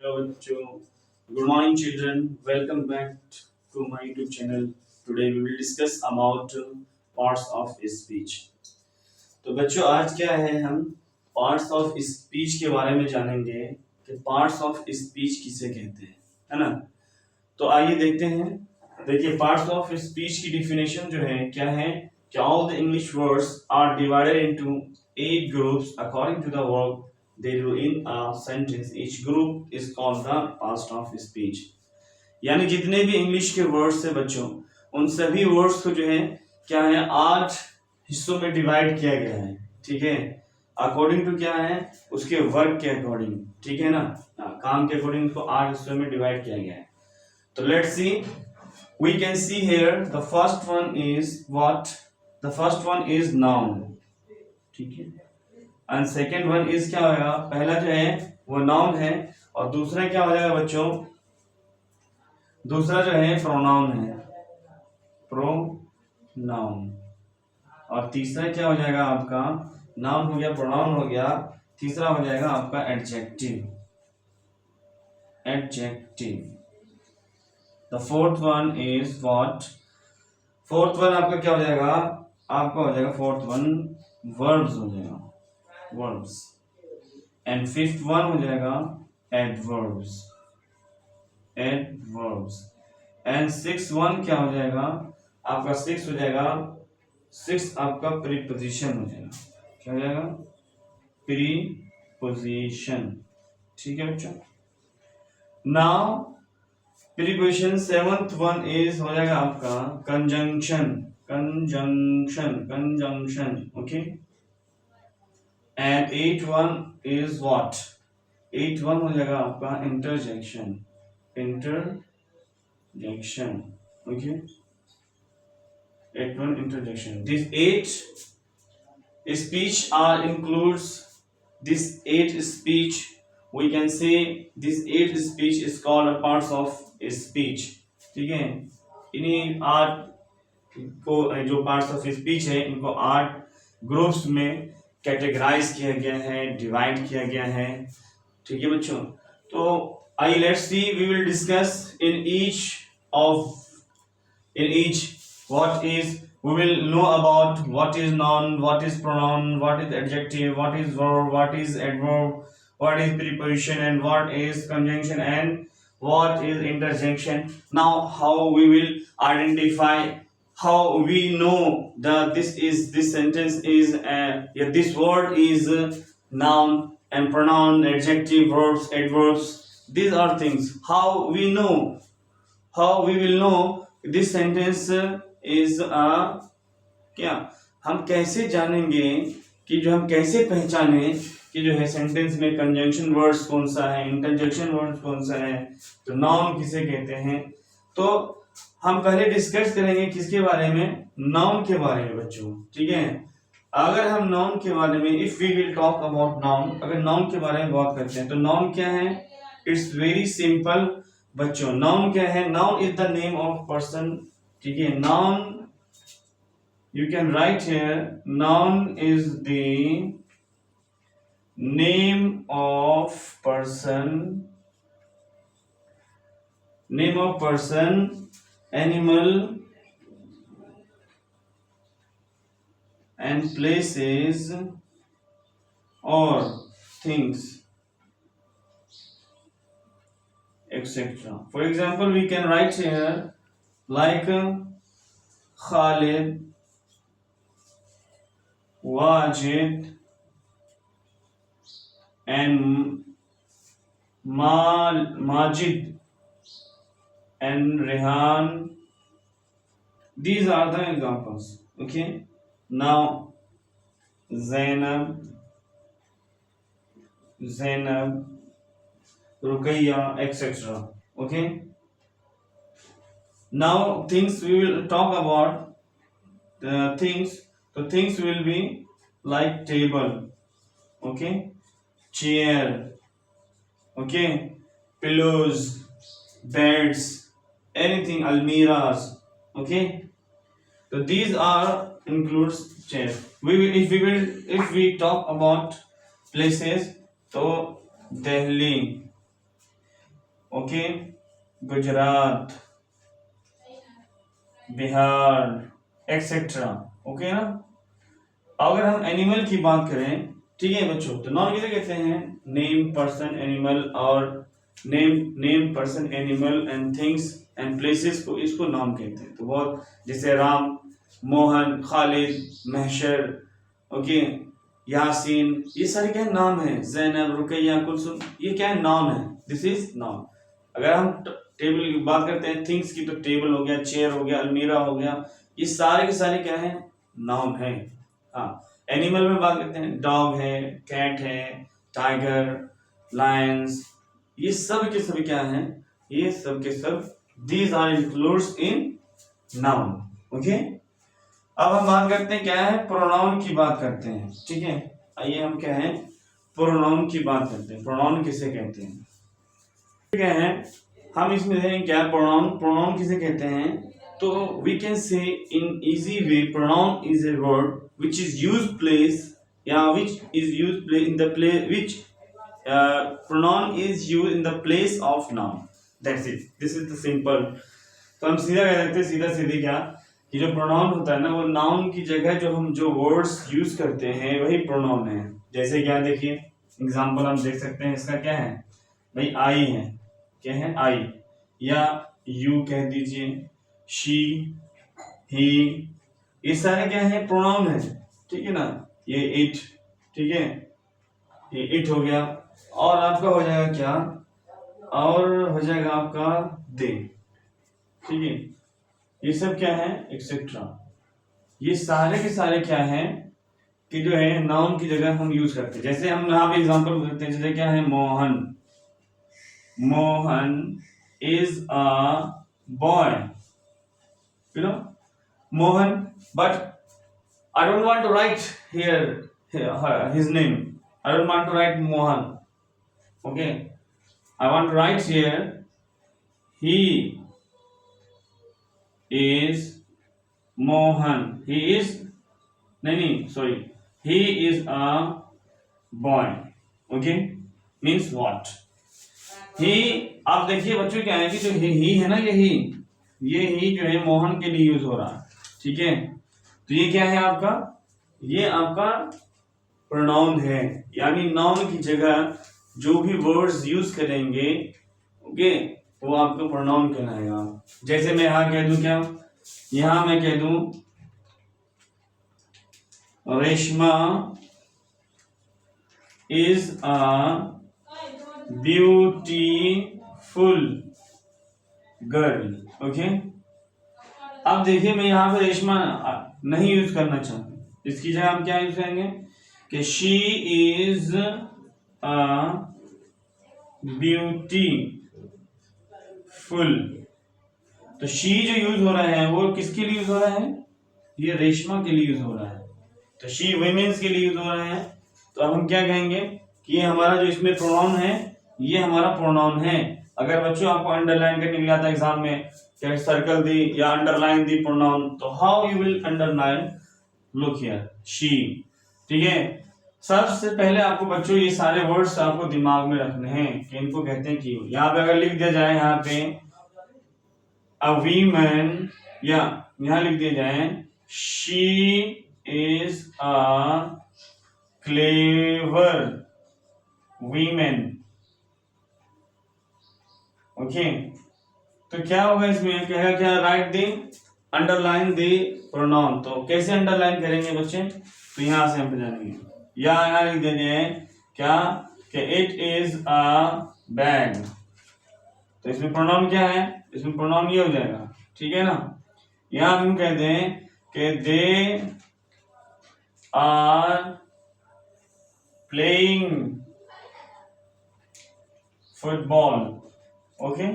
Hello, good morning, children. Welcome back to my YouTube channel. Today we will discuss about parts of speech. तो बच्चों आज क्या है हम पार्ट्स ऑफ स्पीच के बारे में जानेंगे कि पार्ट्स ऑफ स्पीच किसे कहते हैं, है ना। तो आइए देखते हैं। देखिए पार्ट्स ऑफ स्पीच की डिफिनेशन जो है क्या है कि all the English words are divided into 8 groups according to the work they do in a sentence. Each group is called the part of speech. यानी जितने भी इंग्लिश के वर्ड्स है बच्चों, उन सभी वर्ड्स को जो है क्या है 8 हिस्सों में डिवाइड किया गया है। ठीक है, अकॉर्डिंग टू क्या है उसके वर्क के अकॉर्डिंग। ठीक है ना, काम के अकॉर्डिंग उसको 8 हिस्सों में डिवाइड किया गया है। तो let's see, we can see here the first one is what, the first one is noun. ठीक है, एंड सेकेंड वन इज क्या होगा, पहला जो है वो नाउन है और दूसरा क्या हो जाएगा बच्चों, दूसरा जो है प्रोनाउन है, प्रोनाउन। और तीसरा क्या हो जाएगा आपका, नाउन हो गया, प्रोनाउन हो गया, तीसरा हो जाएगा आपका adjective, adjective. The fourth one is what, fourth one आपका क्या हो जाएगा, आपका हो जाएगा फोर्थ वन वर्ब्स हो जाएगा, वर्ब्स। एंड फिफ्थ वन हो जाएगा adverbs, adverbs. And six one क्या हो जाएगा आपका, सिक्स हो जाएगा, सिक्स आपका प्रीपोजिशन हो जाएगा। क्या हो जाएगा, प्रीपोजिशन। ठीक है बच्चों। Now preposition seventh one is हो जाएगा आपका conjunction, conjunction, conjunction. Okay, and eight one is what, eight one हो जाएगा आपका interjection, interjection. Okay, eight one interjection. This eight speech are includes, this eight speech we can say this eight speech is called a parts of speech. ठीक है, इन्हीं आठ को जो parts of speech है इनको 8 ग्रुप्स में कैटेगराइज किया गया है, डिवाइड किया गया है। ठीक है बच्चों। तो I let's see, we will discuss in each of, in each what is, we will know about what is noun, what is pronoun, what is adjective, what is verb, what is adverb, what is preposition, and what is conjunction, and what is interjection. Now how we will identify, how we know that this sentence is yeah, this word is noun and pronoun, adjective, verbs, adverbs. These are things how we know, how we will know this sentence is क्या, हम कैसे जानेंगे कि जो हम कैसे पहचाने कि जो है सेंटेंस में कंजंक्शन वर्ड्स कौन सा है, इंटरजेक्शन वर्ड्स कौन सा है, तो नाउन किसे कहते हैं। तो हम पहले डिस्कस करेंगे किसके बारे में, नाउन के बारे में बच्चों। ठीक है, अगर हम नाउन के बारे में, if we will talk about noun, अगर नाउन के बारे में बात करते हैं तो नाउन क्या है, इट्स वेरी सिंपल बच्चों। नाउन क्या है, noun is the name of person. ठीक है, noun you can write here, noun is the name of person, name of person, animal and places और things, etc. For example, we can write here like Khalid, Wajid, and Majid, and Rehan. These are the examples. Okay. Now Zainab, Zainab, Ruqayya, etc. Okay. Now things, we will talk about the things. The things will be like table, okay, chair, okay, pillows, beds, anything, almiras, okay. So these are includes chair. If we talk about places, so Delhi, okay, Gujarat, Bihar, etcetera. Okay ना। अगर हम animal की बात करें, ठीक है बच्चों, तो नाउन किसे कहते हैं? नेम, पर्सन, एनिमल, और name person animal and things and places को, इसको नाउन कहते हैं। तो बहुत, जैसे राम, मोहन, खालिद, महशर, ओके, यासीन, ये सारे क्या नाम है? जैनब, रुकैया, कुलसुम, ये क्या है? नाउन है। This is noun. अगर हम टेबल की बात करते हैं, थिंग्स की, तो टेबल हो गया, चेयर हो गया, अलमीरा हो गया, ये सारे के सारे क्या है? नाउन है। हाँ, एनिमल में बात करते हैं, डॉग है, कैट है, टाइगर, लायंस, ये सब के सब क्या है? ये सब के सब these are includes in noun. Okay, अब हम बात करते हैं, क्या है? प्रोनाउन की बात करते हैं। ठीक है, आइए हम क्या है? प्रोनाउन की बात करते हैं। प्रोनाउन किसे कहते हैं? क्या है, हम इसमें देखें क्या प्रोनाउन, प्रोनाउन किसे कहते हैं? तो we can say in easy way, pronoun is a word which is used place, which is used play in the place, which pronoun is used in the place of noun. That's it. This is the simple. तो हम सीधा कह सकते हैं, सीधा सीधी क्या, कि जो प्रोनाउन होता है ना, वो नाउन की जगह जो हम जो वर्ड्स यूज करते हैं वही प्रोनाउन है। जैसे क्या, देखिए एग्जांपल हम देख सकते हैं, इसका क्या है भाई? आई है, क्या है? आई, या यू कह दीजिए, शी, ही, ये सारे क्या है? प्रोनाउन है। ठीक है ना। ये इट, ठीक है, ये इट हो गया, और आपका हो जाएगा क्या? और हो जाएगा आपका दे। ठीक है, ये सब क्या है? एक्सेट्रा। ये सारे के सारे क्या है कि जो है नाउन की जगह हम यूज करते हैं। जैसे हम यहाँ पे एग्जांपल करते हैं, जैसे क्या है? Mohan, Mohan is a boy, you know, Mohan, but I don't want to write here his name. I don't want to write Mohan. Okay, I want to write here he is Mohan. He is sorry. He is a boy. Okay, means what? He, आप देखिए बच्चों क्या है कि जो he है ना, ये ही जो है मोहन के लिए यूज हो रहा है। ठीक है, तो ये क्या है आपका? ये आपका प्रोनाउन है, यानी नाउन की जगह जो भी वर्ड्स यूज करेंगे, ओके, वो आपका प्रोनाउन कहलाएगा। जैसे मैं यहाँ कह दूं, क्या यहाँ मैं कह दूं, Reshma is a beautiful girl. Okay, अब देखिए मैं यहाँ पे रेशमा नहीं यूज करना चाहता, इसकी जगह हम क्या यूज करेंगे कि शी इज अ ब्यूटीफुल। तो शी जो यूज हो रहा है वो किसके लिए यूज हो रहा है? ये रेशमा के लिए यूज हो रहा है। तो शी वुमेन्स के लिए यूज हो रहा है। तो अब हम क्या कहेंगे कि ये हमारा जो इसमें प्रोनाउन है, ये हमारा प्रोनाउन है। अगर बच्चों आपको अंडरलाइन करने के लिए आता है एग्जाम में, क्या सर्कल दी या अंडरलाइन दी प्रोनाउन, तो how you will underline? Look here, she. ठीक है, सबसे पहले आपको बच्चों ये सारे वर्ड्स आपको दिमाग में रखने हैं कि इनको कहते हैं कि, यहाँ पे अगर लिख दिया जाए यहाँ पे अ वीमन, या यहाँ लिख दिया जाए she is a clever women. Okay, तो क्या होगा इसमें? कहेगा क्या? Right the, underline the pronoun. तो कैसे अंडरलाइन करेंगे बच्चे? तो यहां से हम जानेंगे, या यहाँ लिख देंगे क्या कि इट इज अ बैग। तो इसमें प्रोनाउन क्या है? इसमें प्रोनाउन ये हो जाएगा। ठीक है ना। यहां हम कहते हैं कि they are playing football. Okay,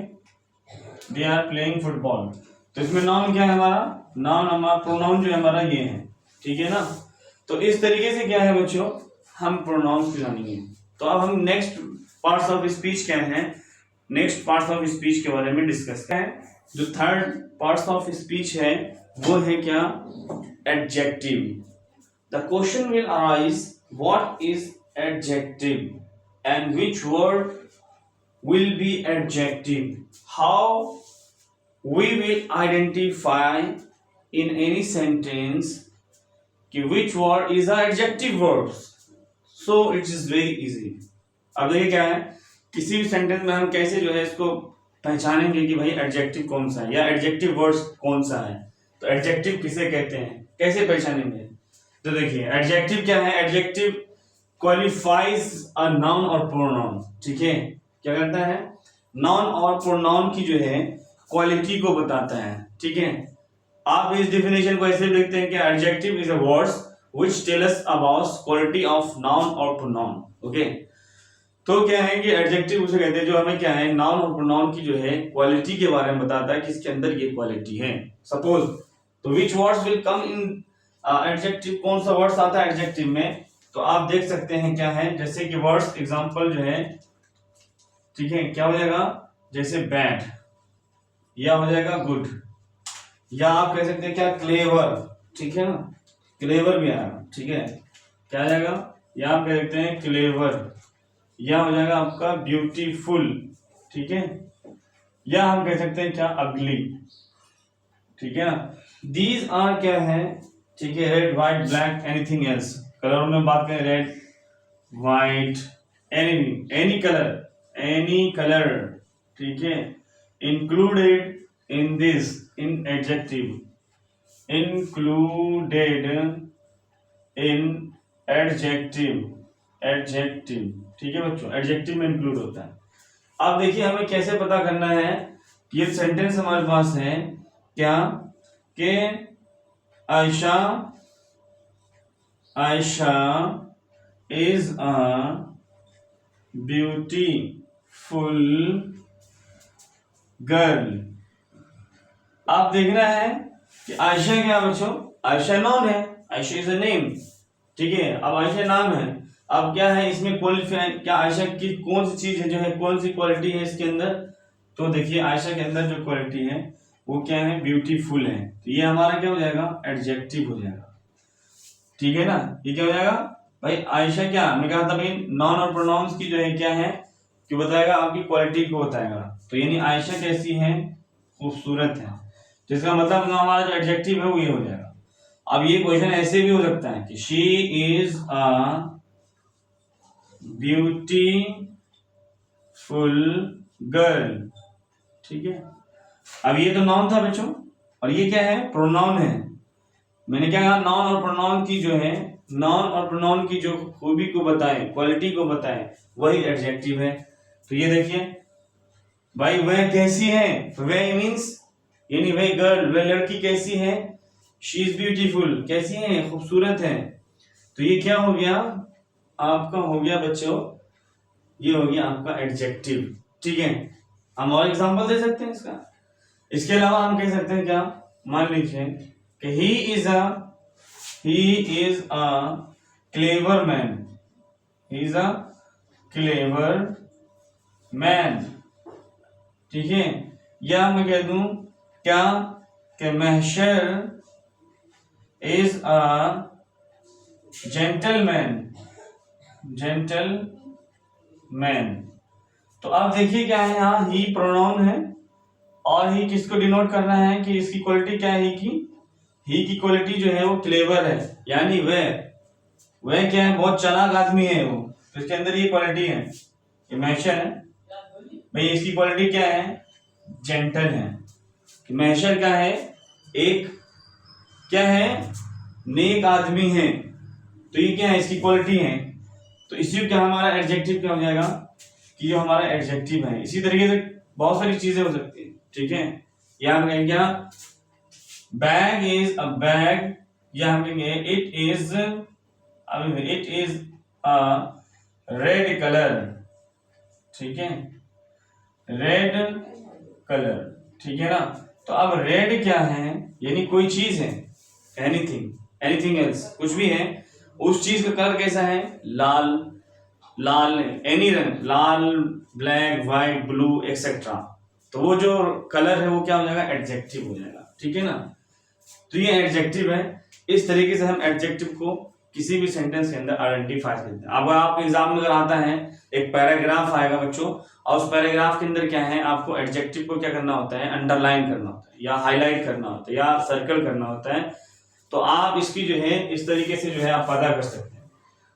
they are playing football. तो इसमें नाउन क्या है हमारा? नाउन हमारा प्रोनाउन जो है हमारा ये है। ठीक है ना। तो इस तरीके से क्या है बच्चों, हम प्रोनाउंस जानेंगे। तो अब हम नेक्स्ट पार्ट्स ऑफ स्पीच क्या है, नेक्स्ट पार्ट्स ऑफ स्पीच के बारे में डिस्कस करें। जो थर्ड पार्ट्स ऑफ स्पीच है वो है क्या? Adjective. The question will arise, what is adjective and which word will be adjective. How we will identify in any sentence कि which word is a adjective words. So it is very easy. अब देखिए क्या है, किसी भी sentence में हम कैसे जो है इसको पहचानेंगे कि भाई एडजेक्टिव कौन सा है या एडजेक्टिव वर्ड्स कौन सा है. तो एडजेक्टिव किसे कहते हैं, कैसे पहचानेंगे? तो देखिए एडजेक्टिव क्या है, एडजेक्टिव क्वालिफाइज अ नाउन और प्रोनाउन. ठीक है, क्या करता है, नाउन और प्रोनाउन की जो है क्वालिटी को बताता है. ठीक है, आप इस डेफिनेशन को ऐसे लिखते हैं कि adjective is a words which tell us about quality of noun और प्रोनाउन. ओके, तो क्या है कि एडजेक्टिव उसे कहते हैं जो हमें क्या है, नाउन और प्रोनाउन की जो है क्वालिटी के बारे में बताता है कि इसके अंदर ये क्वालिटी है. सपोज, तो विच words will come in adjective, कौन सा वर्ड्स आता है एडजेक्टिव में, तो आप देख सकते हैं क्या है, जैसे कि वर्ड्स एग्जांपल जो है, ठीक है, क्या हो जाएगा, जैसे बैड, या हो जाएगा गुड, या आप कह सकते हैं क्या, क्लेवर. ठीक है ना, क्लेवर भी आएगा. ठीक है, क्या आ जाएगा, या आप कह सकते हैं क्लेवर, या हो जाएगा आपका ब्यूटीफुल. ठीक है, या हम कह सकते हैं क्या, अगली. ठीक है ना, दीज आर क्या है, ठीक है, red white black anything else. Colour में बात करें, रेड व्हाइट एनी कलर. ठीक है, included in this, in adjective, included in adjective. ठीक है बच्चों, एडजेक्टिव में इंक्लूड होता है. अब देखिए हमें कैसे पता करना है कि ये सेंटेंस हमारे पास है क्या, कि Ayesha is a beautiful girl. आप देखना है कि आयशा क्या बच्चों, आयशा नाउन है, आयशा इज अ नेम. ठीक है, अब आयशा नाम है. अब क्या है इसमें क्वालिफाई, क्या आयशा की कौन सी चीज है जो है, कौन सी क्वालिटी है इसके अंदर, तो देखिए आयशा के अंदर जो क्वालिटी है वो क्या है, ब्यूटीफुल है. तो ये हमारा क्या हो जाएगा, एडजेक्टिव हो जाएगा. ठीक है ना, ये क्या हो जाएगा भाई, आयशा क्या, हमने कहा था भाई नाउन और प्रोनाउंस की जो है क्या है, कि बताएगा आपकी क्वालिटी को बताएगा. तो यानी आयशा कैसी है, खूबसूरत है. तो इसका मतलब हमारा जो एडजेक्टिव है वो ये हो जाएगा. अब ये क्वेश्चन ऐसे भी हो सकता है कि she is a beautiful girl. ठीक है, अब ये तो नाउन था बच्चों, और ये क्या है, प्रोनाउन है. मैंने क्या कहा, नाउन और प्रोनाउन की जो है, नाउन और प्रोनाउन की जो खूबी को बताए, क्वालिटी को बताए, वही एडजेक्टिव है. तो ये देखिए भाई, वह कैसी है, वह मीन्स यानी वह गर्ल, वह लड़की कैसी है, शी इज ब्यूटीफुल, कैसी है, खूबसूरत है. तो ये क्या हो गया, आपका हो गया बच्चों, ये हो गया आपका एडजेक्टिव. ठीक है, हम और एग्जांपल दे सकते हैं इसका. इसके अलावा हम कह सकते हैं क्या, मान लीजिए कि he is a clever man, he is a clever man. ठीक है, या मैं कह दूं क्या, कि महशर इज अ जेंटलमैन. तो आप देखिए क्या है, यहाँ ही प्रोनाउन है, और ही किसको डिनोट करना है, कि इसकी क्वालिटी क्या है, ही की क्वालिटी जो है वो क्लेवर है, यानी वह क्या है, बहुत चालाक आदमी है वो. तो इसके अंदर ये क्वालिटी है, ये महशर है भाई, इसकी क्वालिटी क्या है, जेंटल है. कि महशर क्या है, एक क्या है, नेक आदमी है. तो ये क्या है, इसकी क्वालिटी है. तो इसी क्या हमारा एडजेक्टिव क्या हो जाएगा, कि जो हमारा एडजेक्टिव है. इसी तरीके से बहुत सारी चीजें हो सकती है. ठीक है, या हम कहेंगे क्या, बैग इज अ बैग, या हम कहेंगे it is a red colour. ठीक है, रेड कलर. ठीक है ना, तो अब रेड क्या है, यानी कोई चीज है, एनीथिंग एल्स, कुछ भी है, उस चीज का कलर कैसा है, लाल एनी रंग, लाल, ब्लैक, व्हाइट, ब्लू एक्सेट्रा. तो वो जो कलर है वो क्या हो जाएगा, एडजेक्टिव हो जाएगा. ठीक है ना, तो ये एडजेक्टिव है. इस तरीके से हम एडजेक्टिव को किसी भी सेंटेंस के अंदर आइडेंटिफाई करते हैं। अब आप एग्जाम में अगर आता है एक पैराग्राफ आएगा बच्चों, और उस पैराग्राफ के अंदर क्या है, आपको एडजेक्टिव को क्या करना होता है, अंडरलाइन करना होता है या हाईलाइट करना होता है या सर्कल करना होता है, तो आप इसकी जो है इस तरीके से जो है आप पता कर सकते हैं।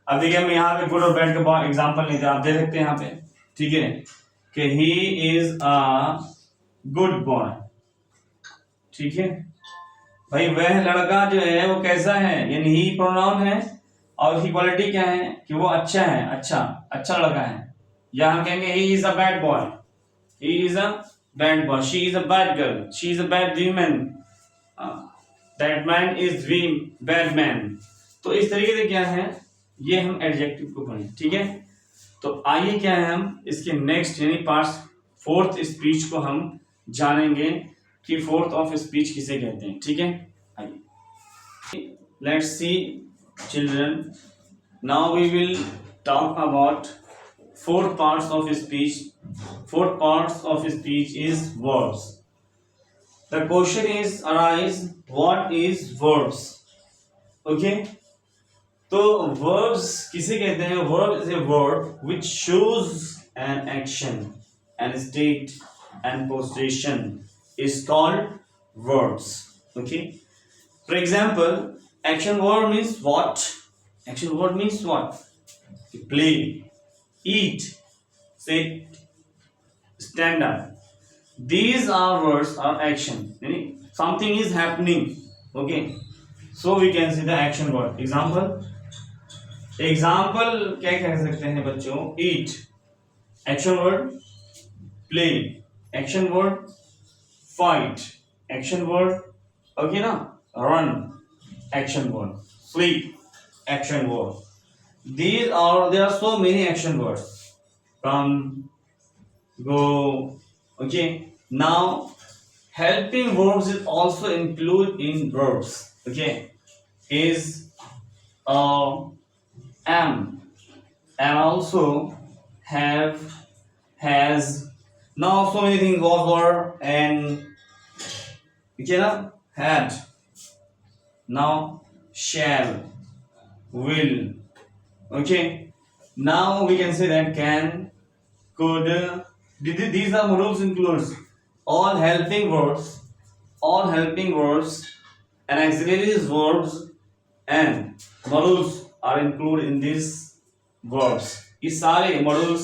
अब देखिए हम यहाँ पे गुड और बैड का एग्जाम्पल लेते हैं, आप देख सकते हैं यहाँ पे, ठीक है, कि he is a good boy, ठीक है भाई, वह लड़का जो है वो कैसा है, यानी ही प्रोनाउन है और उसकी क्वालिटी क्या है कि वो अच्छा है, अच्छा लड़का है। या हम कहेंगे he is a bad boy, he is a bad boy, she is a bad girl, she is a bad woman, that man is bad man. तो इस तरीके से क्या है, ये हम एडजेक्टिव को पढ़ें, ठीक है। तो आइए क्या है, हम इसके नेक्स्ट यानी पार्ट फोर्थ स्पीच को हम जानेंगे कि फोर्थ ऑफ स्पीच किसे कहते हैं, ठीक है। आइए let's see children, now we will talk about fourth parts of speech. Fourth parts of speech is verbs. The question is arise, what is verbs? Okay, तो verbs किसे कहते हैं? Verb is a word which shows an action and state and position is called verbs. Okay, for example, action word means what? Action word means what? Play, eat, sit, stand up. These are words or action. Something is happening. Okay, so we can see the action word. Example क्या कह सकते हैं बच्चों? Eat, action word. Play, action word. Fight, action word. Okay ना? Run, action word. Sleep, action word. There are so many action words. Come, go. Okay, now helping verbs is also included in verbs. Okay, is, am, and also have, has. Now so many things was, were, and okay na, had. Now shall, will. Okay, now we can say that can, could. These are modals includes all helping verbs and auxiliary verbs and modals are included in these verbs. ये सारे modals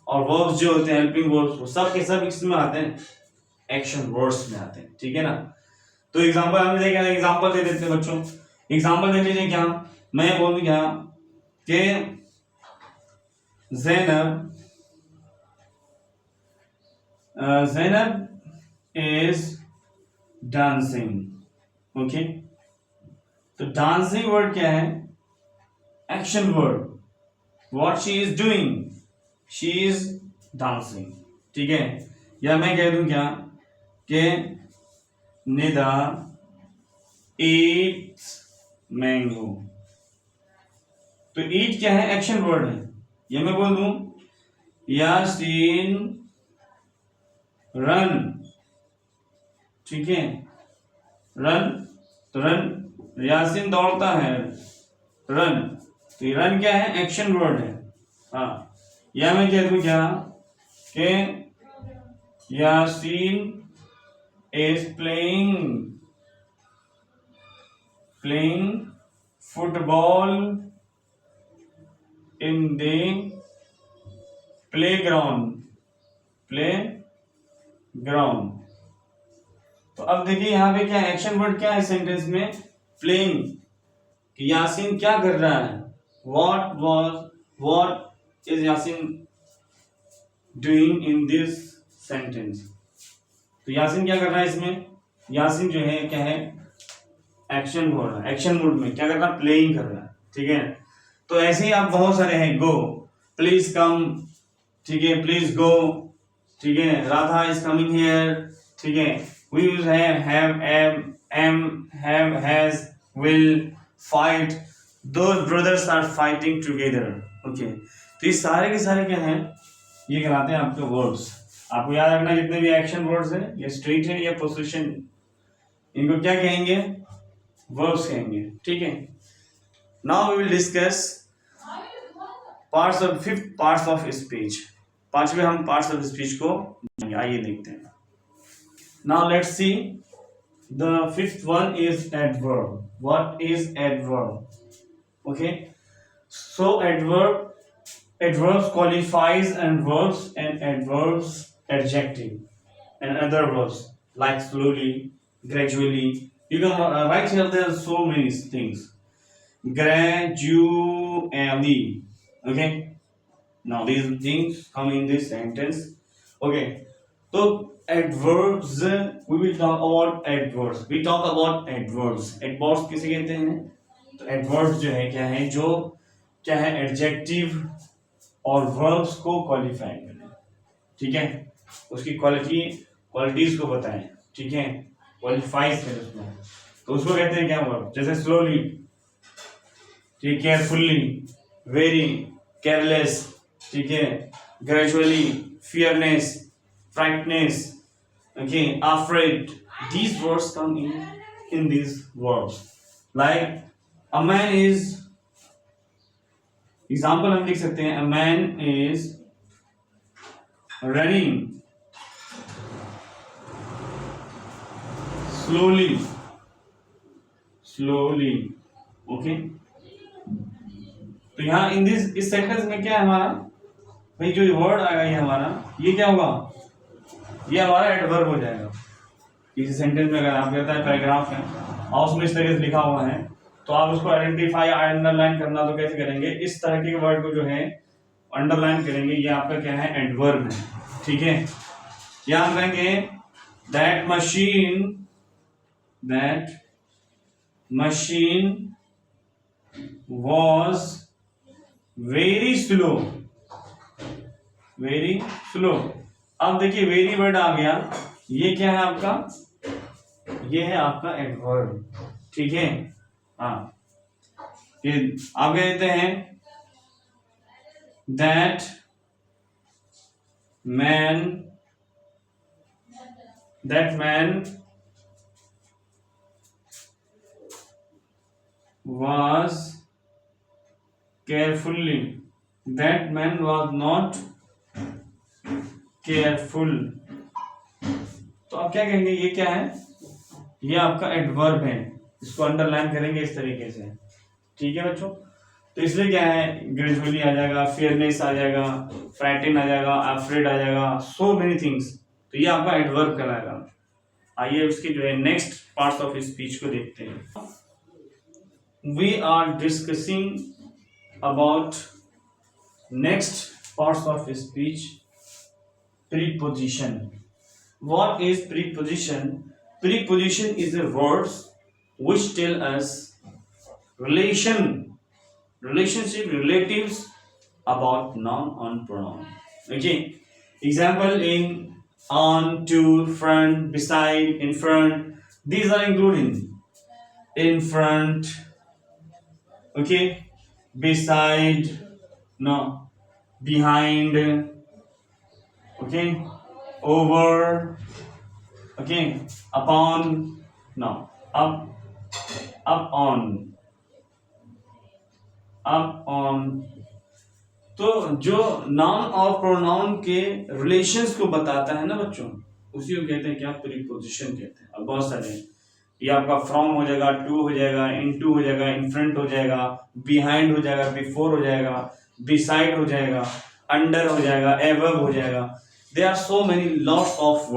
और verbs जो होते हैं helping verbs वो सब के सब इसमें आते हैं, action words में आते हैं, ठीक है ना। तो एग्जांपल हम देखिए, एग्जांपल दे देते हैं बच्चों। एग्जांपल देख लीजिए, क्या मैं बोल दूं क्या कि Zainab is dancing. Okay, तो dancing word क्या है? Action word. What she is doing? She is dancing. ठीक है, या मैं कह दूं क्या कि Nida eats mango. तो eat क्या है? एक्शन वर्ड है। ये मैं बोल दूं यासीन रन, ठीक है, रन, तो रन, यासीन दौड़ता है, रन, तो ये रन क्या है? एक्शन वर्ड है। हाँ, या मैं कह दूं क्या कि Yasin is playing football in the playground. तो अब देखिए यहाँ पे क्या एक्शन वर्ड क्या है सेंटेंस में? प्लेइंग, कि यासीन क्या कर रहा है? what is Yasin doing in this sentence? तो यासीन क्या कर रहा है इसमें? यासीन जो है क्या है? एक्शन वर्ड, एक्शन मूड में क्या कर रहा है? प्लेइंग कर रहा है, ठीक है। तो ऐसे ही आप बहुत सारे हैं, गो, प्लीज कम, ठीक है, प्लीज गो, ठीक है, राधा इज कमिंग हियर, ठीक है, we use have, am, have, has, will, fight, those brothers are fighting together. Okay, तो ये सारे के सारे क्या हैं? ये कहलाते हैं आपके वर्ड्स। आपको याद रखना जितने भी एक्शन वर्ड्स हैं, ये स्ट्रेट है या पोजीशन, इनको क्या कहेंगे? वर्ब्स कहेंगे, ठीक है। Now we will discuss fifth parts of speech. पांचवे हम parts of speech को आइए देखते हैं. Now let's see. The fifth one is adverb. What is adverb? Okay. So adverbs qualifies and verbs and adverbs adjective and other verbs like slowly, gradually. You can write here. There are so many things. Gradually. Okay. Now these things come in this sentence. Okay. So adverbs, we will talk about adverbs. We talk about adverbs. Adverbs किसे कहते हैं? तो adverbs जो है क्या है? जो क्या है? Adjective और verbs को qualify करें. ठीक है? उसकी क्वालिटीज को बताएं. ठीक है? Qualifies करें उसको. तो उसको कहते हैं क्या वर्ब? जैसे slowly, ठीक, carefully, very, careless, ठीक है, gradually, fearless, frankness, okay, afraid. These words come in these verbs. Like a man is, example हम लिख सकते हैं, a man is running slowly, okay. तो यहाँ इस सेंटेंस में क्या है हमारा भाई, जो वर्ड आएगा ये हमारा, ये क्या होगा? ये हमारा एडवर्ब हो जाएगा. किसी सेंटेंस में अगर आप कहता है पैराग्राफ है और उसमें इस तरीके से लिखा हुआ है, तो आप उसको आइडेंटिफाई अंडरलाइन करना तो कैसे करेंगे? इस तरह के वर्ड को जो है अंडरलाइन करेंगे. ये आपका क्या है? एडवर्ब है. ठीक है. यहाँ हम कहेंगे that machine was very slow. अब देखिए वेरी वर्ड आ गया. ये क्या है आपका? ये है आपका एडवर्ब. ठीक है. हाँ, ये आप कह देते हैं that man was carefully. That man was not careful. तो आप क्या कहेंगे? ये क्या है? ये आपका एडवर्ब है. इसको अंडरलाइन करेंगे इस तरीके से. ठीक है बच्चों. तो इसलिए क्या है? ग्रेजुअली आ जाएगा, फेयरनेस आ जाएगा, फ्राइटन आ जाएगा, अफ्रेड आ जाएगा, सो मेनी थिंग्स. तो ये आपका एडवर्ब कहलाएगा. आइए उसके जो है नेक्स्ट पार्ट्स ऑफ स्पीच को देखते हैं. We are discussing about next parts of speech. Preposition. What is preposition? Preposition is a words which tell us relationship, relatives about noun and pronoun. Okay. Example in on, to, front, beside, in front. These are included in front. Okay, beside, no, behind, okay, over, okay, upon, no, up on. तो जो noun और pronoun के relations को बताता है ना बच्चों, उसी को कहते हैं क्या? प्रीपोजिशन कहते हैं. अब बहुत सारे हैं. ये आपका फ्रॉम हो जाएगा, टू हो जाएगा, इनटू हो जाएगा, इन फ्रंट हो जाएगा, बिहाइंड हो जाएगा, बिफोर हो जाएगा, बिसाइड हो जाएगा, अंडर हो जाएगा, एबव हो जाएगा. There are so many lots of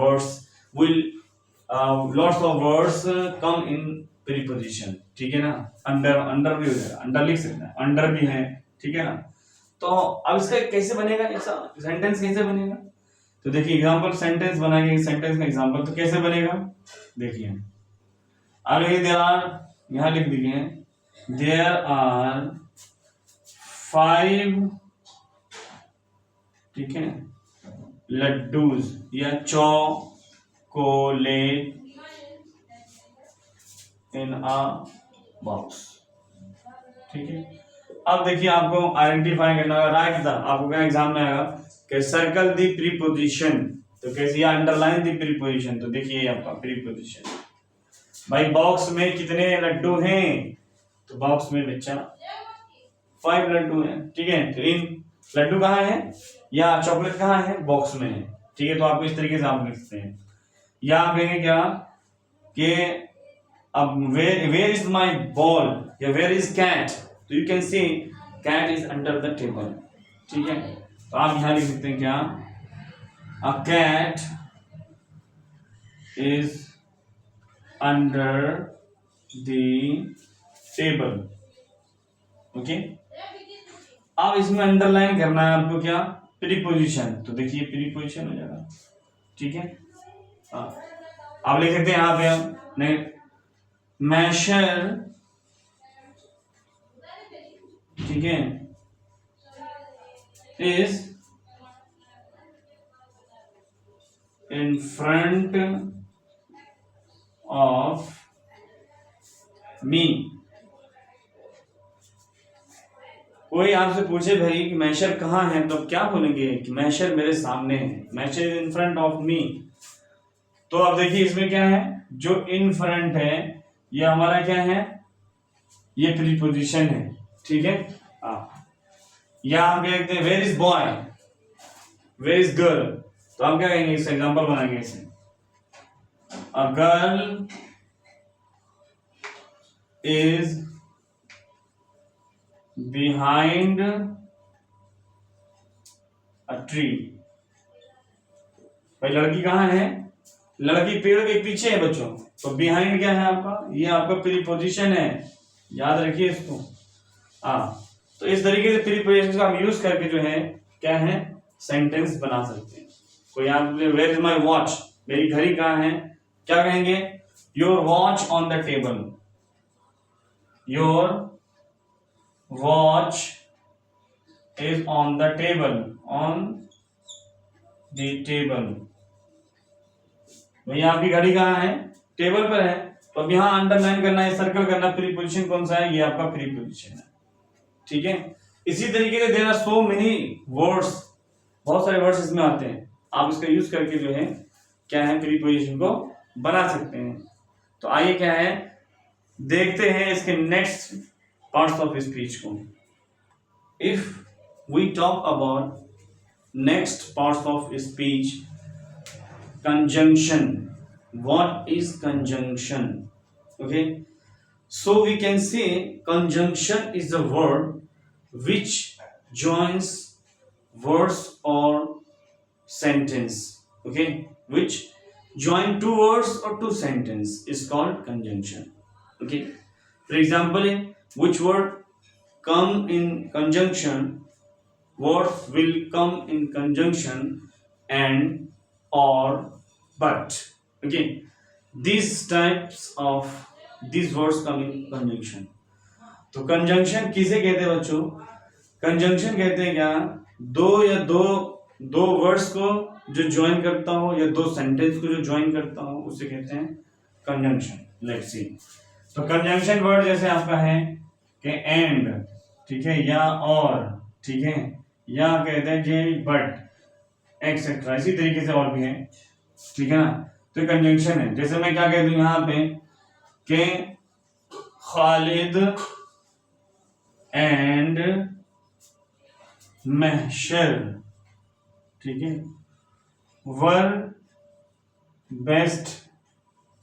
words come in preposition. ठीक है ना. अंडर भी हो जाएगा, अंडर लिख सकते हैं, अंडर भी है. ठीक है ना. तो अब इसका कैसे बनेगा? ऐसा सेंटेंस कैसे बनेगा? तो देखिए एग्जाम्पल सेंटेंस बनाएंगे. सेंटेंस का एग्जाम्पल तो कैसे बनेगा? देखिए आगे देयर आर, यहां लिख दीजिए देयर आर 5, ठीक है, लड्डूज या चॉकोलेट इन अ बॉक्स. ठीक है. अब देखिए आपको आइडेंटिफाई करना है. राइट द, आपको क्या एग्जाम में आएगा कि सर्कल द प्रीपोजिशन. तो कैसे? या अंडरलाइन द प्रीपोजिशन. तो देखिए आपका प्रीपोजिशन भाई, बॉक्स में कितने लड्डू हैं? तो बॉक्स में बच्चा 5 लड्डू हैं, ठीक है। तो इन लड्डू कहाँ है या चॉकलेट कहाँ है, बॉक्स में है, ठीक है। तो आपको इस तरीके से आप लिख सकते हैं, या आप कहेंगे क्या कि अब वेयर इज माई बॉल या वेयर इज कैट, तो you can see cat is under the table, ठीक है। तो आप यहां लिख सकते हैं क्या, a cat is under the table, okay. अब इसमें अंडरलाइन करना है आपको क्या, प्रीपोजिशन, तो देखिए प्रीपोजिशन हो जाएगा, ठीक है। आप लिख सकते हैं यहां पे नहीं, मैशर, ठीक है, इज इन फ्रंट ऑफ मी। कोई आपसे पूछे भाई कि मैशर कहाँ है, तो क्या बोलेंगे कि मैशर मेरे सामने है, मैशर is in front of me. तो अब देखिए इसमें क्या है, जो इन फ्रंट है ये हमारा क्या है, ये प्रीपोजिशन है, ठीक है। या हम कहते हैं where is boy, where is girl, तो हम क्या कहेंगे, इस एग्जांपल बनाएंगे इसे, a girl is behind a tree. भाई लड़की कहाँ है, लड़की पेड़ के पीछे है बच्चों, तो बिहाइंड क्या है आपका, ये आपका प्रीपोजिशन है, याद रखिए इसको। तो इस तरीके से प्रीपोजिशन का हम यूज करके जो है क्या है, सेंटेंस बना सकते हैं। कोई आप वेयर इज माई वॉच, मेरी घड़ी कहाँ है, क्या कहेंगे, your watch on the table, your watch is on the table, on the table। भैया आपकी घड़ी कहाँ है, टेबल पर है, तो अब यहाँ अंडरलाइन करना है, सर्कल करना, प्रीपोजिशन कौन सा है, ये आपका प्रीपोजिशन है, ठीक है। इसी तरीके से there are so many words, बहुत सारे वर्ड्स इसमें आते हैं, आप इसका यूज करके जो है क्या है, प्रीपोजिशन को बना सकते हैं। तो आइए क्या है देखते हैं इसके नेक्स्ट parts of speech को। If we talk about next parts of speech, conjunction, what is conjunction, okay, so we can say conjunction is a word which joins words or sentence, okay, which join two words or two sentence is called conjunction, okay। For example, which word come in conjunction, words will come in conjunction and or but, okay, these types of these words come in conjunction। तो conjunction किसे कहते हैं बच्चों, conjunction कहते हैं क्या, दो या दो वर्ड्स को जो ज्वाइन करता हो या दो सेंटेंस को जो ज्वाइन करता हो उसे कहते हैं कंजंक्शन। लेट्स सी, तो कंजंक्शन वर्ड जैसे आपका है कि एंड, ठीक है, या और, ठीक है, या कहते हैं जे बट एक्सेट्रा, इसी तरीके से और भी है, ठीक है ना। तो कंजंक्शन है, जैसे मैं क्या कह दूं यहाँ पे कि खालिद एंड महशर, ठीक है, वर बेस्ट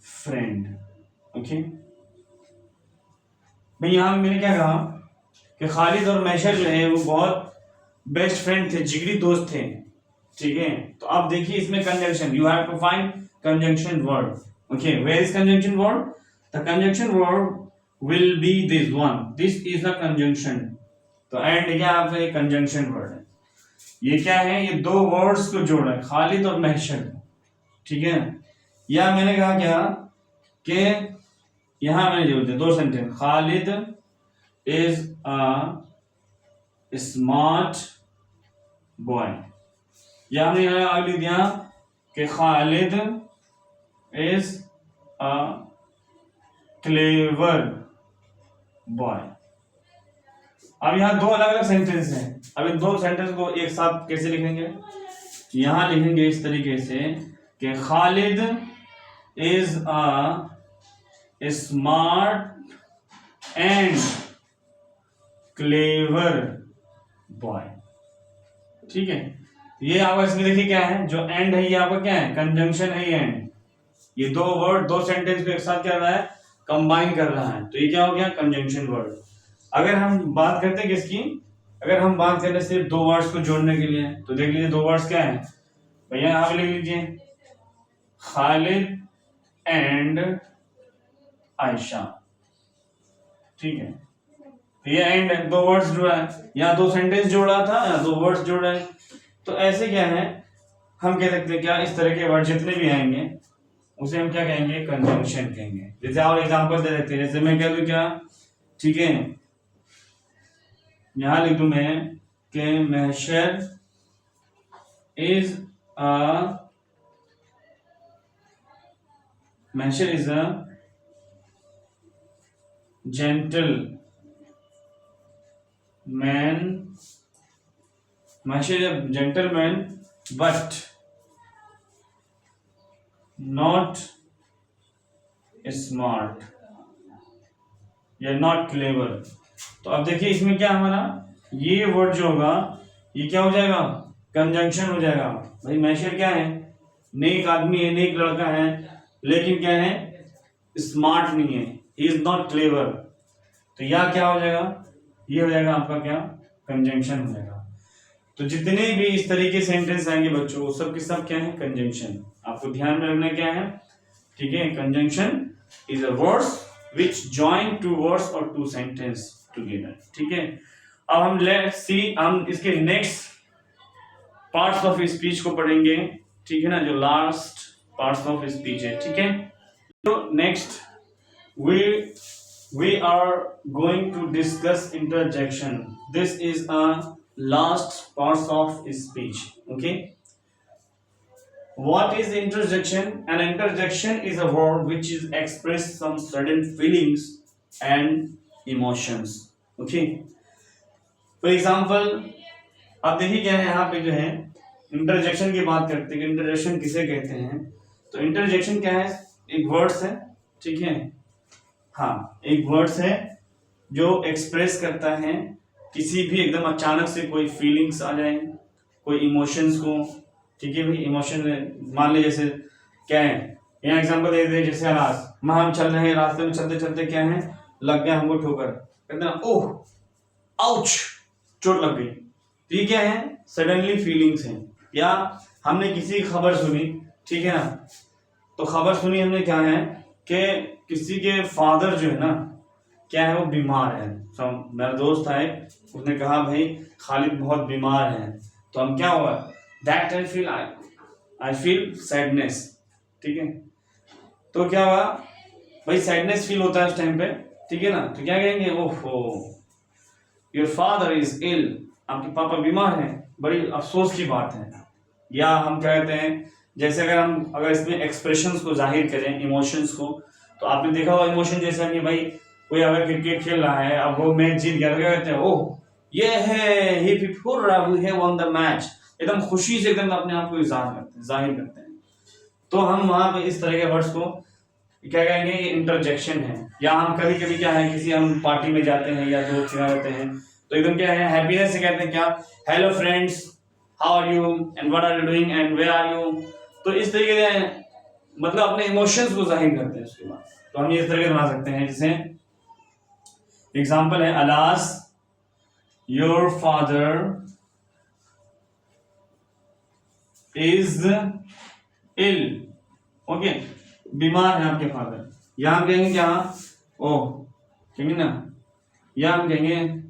फ्रेंड, ओके। भाई यहां मैंने क्या कहा कि खालिद और महशर जो है वो बहुत बेस्ट फ्रेंड थे, जिगरी दोस्त थे, ठीक है। तो आप देखिए इसमें conjunction, you have to find conjunction word, okay. Where is conjunction word, the conjunction word will be this one, this is a conjunction. तो एंड क्या आपका एक कंजंक्शन वर्ड है, ये क्या है, ये दो वर्ड्स को जोड़ रहा है, खालिद और महशर, ठीक है। या मैंने कहा क्या कि यहां मैंने जोड़ दिया दो sentence, Khalid is a smart boy, या हमने यहां आगे लिख दिया कि Khalid is a clever boy. अब यहां दो अलग अलग सेंटेंस हैं, अब इन दो सेंटेंस को एक साथ कैसे लिखेंगे, यहां लिखेंगे इस तरीके से कि Khalid is a smart and clever boy. ठीक है, ये आपका इसमें देखिए क्या है, जो एंड है ये आपका क्या है, कंजंक्शन है ये एंड। ये दो वर्ड दो सेंटेंस को एक साथ क्या कर रहा है, कंबाइन कर रहा है, तो ये क्या हो गया, कंजंक्शन वर्ड। अगर हम बात करते हैं किसकी, अगर हम बात करें सिर्फ दो वर्ड्स को जोड़ने के लिए, तो देख लीजिए दो वर्ड्स क्या है भैया, यहाँ पे लिख लीजिए खालिद एंड आयशा। ठीक है, तो ये एंड दो वर्ड्स जुड़ा है, या दो सेंटेंस जोड़ा था या दो वर्ड्स जोड़ा है। तो ऐसे क्या है, हम कह सकते हैं क्या, इस तरह के वर्ड जितने भी आएंगे उसे हम क्या कहेंगे, कंजंक्शन कहेंगे। जैसे और एग्जांपल दे देते हैं, जैसे मैं कह दूं क्या, ठीक है, यहां लिख दूं मैं कि Mahshar is a gentleman, Mahshar is a gentleman but not smart या नॉट क्लेवर। तो अब देखिए इसमें क्या हमारा ये वर्ड जो होगा ये क्या हो जाएगा, कंजंक्शन हो जाएगा। भाई मैशर क्या है, नेक आदमी है, नेक लड़का है, लेकिन क्या है, स्मार्ट नहीं है, ही इज नॉट क्लेवर। तो यह क्या हो जाएगा, ये हो जाएगा आपका क्या, कंजंक्शन हो जाएगा। तो जितने भी इस तरीके सेंटेंस आएंगे बच्चों, वो सब के सब क्या है, कंजंक्शन। आपको ध्यान में रखना क्या है, ठीक है, conjunction is a words which join two words or two sentence together। ठीक है, अब हम लेट्स सी, हम इसके नेक्स्ट पार्ट्स ऑफ स्पीच को पढ़ेंगे। ठीक है ना, जो लास्ट पार्ट्स ऑफ स्पीच है। ठीक है, तो next we are going to discuss interjection। this is a last parts of speech। okay, what is interjection? An interjection is a word which is express some certain feelings and emotions। okay, for example, आप देखिए क्या है यहाँ पे जो है, interjection की बात करते हैं, इंटरजेक्शन किसे कहते हैं। तो इंटरजेक्शन क्या है, एक वर्ड्स है, ठीक है, हाँ एक वर्ड्स है जो एक्सप्रेस करता है किसी भी एकदम अचानक से कोई फीलिंग्स आ जाए, कोई इमोशंस को। ठीक है भाई, इमोशन मान लीजिए जैसे क्या है, यहाँ एग्जांपल दे दे, जैसे आवाज में हम चल रहे हैं, रास्ते में चलते चलते क्या है, लग गया हमको ठोकर, कहते हैं ओह आउच, चोट लग गई। तो ये क्या है, सडनली फीलिंग्स हैं। या हमने किसी की खबर सुनी, ठीक है ना, तो खबर सुनी हमने क्या है कि किसी के फादर जो है ना, क्या है वो बीमार है। मेरा दोस्त है, उसने कहा भाई खालिद बहुत बीमार है, तो हम क्या हुआ, दैट आई फील सैडनेस। ठीक है, तो क्या हुआ भाई, सैडनेस फील होता है उस टाइम पे, ठीक है ना, तो क्या कहेंगे, ओहो योर फादर इज इल, आपके पापा बीमार हैं, बड़ी अफसोस की बात है। या हम क्या कहते हैं, जैसे अगर इसमें एक्सप्रेशंस को जाहिर करें, इमोशंस को, तो आपने देखा होगा इमोशन जैसे हम, भाई कोई अगर क्रिकेट खेल रहा है, अब वो मैच जीत गया, तो क्या कहते हैं, ओह ये है he have won the match, एकदम खुशी से एकदम अपने आप को जाहिर करते हैं। तो हम वहां पे इस तरह के वर्ड्स को क्या कहेंगे, ये इंटरजेक्शन है। या हम कभी कभी क्या है, किसी हम पार्टी में जाते हैं या दोस्त के रहते हैं, तो एकदम क्या है, हैप्पीनेस से कहते हैं क्या, hello friends, how are you and what are you doing and where are you. तो इस तरीके से मतलब अपने इमोशंस को जाहिर करते हैं उसके बाद। तो हम ये इस तरह से बना सकते हैं, जैसे एग्जांपल है, alas your father is ill. Okay, बीमार है आपके फादर। यहां हम कहेंगे क्या, ओह कहेंगे ना, या हम कहेंगे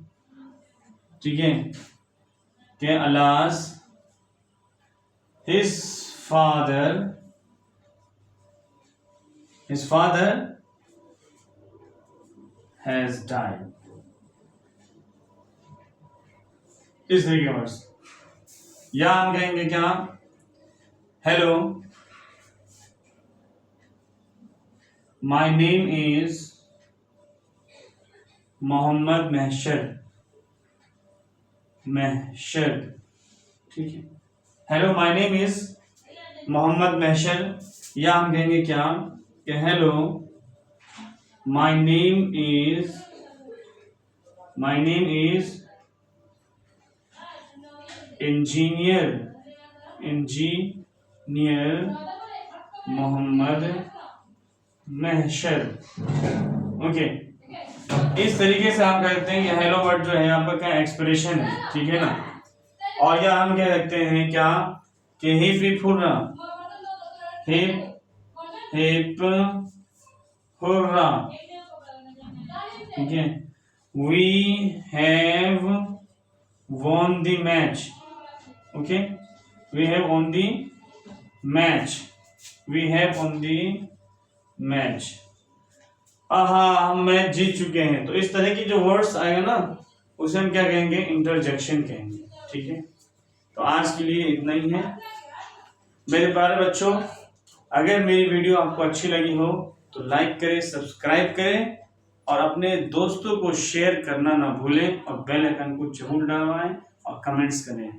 ठीक है कि alas his father has died. इस तरीके के वर्ड्स। या हम कहेंगे क्या, hello my name is Mohammad Mahshar. ठीक है, hello my name is Mohammad Mahshar. या हम कहेंगे क्या कि hello my name is my name is engineer Mohammad Mahshar. Okay, इस तरीके से आप कहते हैं कि हेलो वर्ड जो है आपका क्या एक्सप्रेशन है, ठीक है ना। और या हम कह सकते हैं क्या कि हिप हुर्रा, हिप हुर्रा, ठीक है। We have won the match, okay, we have won the match, we have won the match, हम मैच जीत चुके हैं। तो इस तरह की जो वर्ड्स आएगा ना उसे हम क्या कहेंगे, इंटरजेक्शन कहेंगे, ठीक है। तो आज के लिए इतना ही है मेरे प्यारे बच्चों। अगर मेरी वीडियो आपको अच्छी लगी हो तो लाइक करें, सब्सक्राइब करें और अपने दोस्तों को शेयर करना ना भूलें और बेल आइकन को जरूर दबाएं और कमेंट्स करें।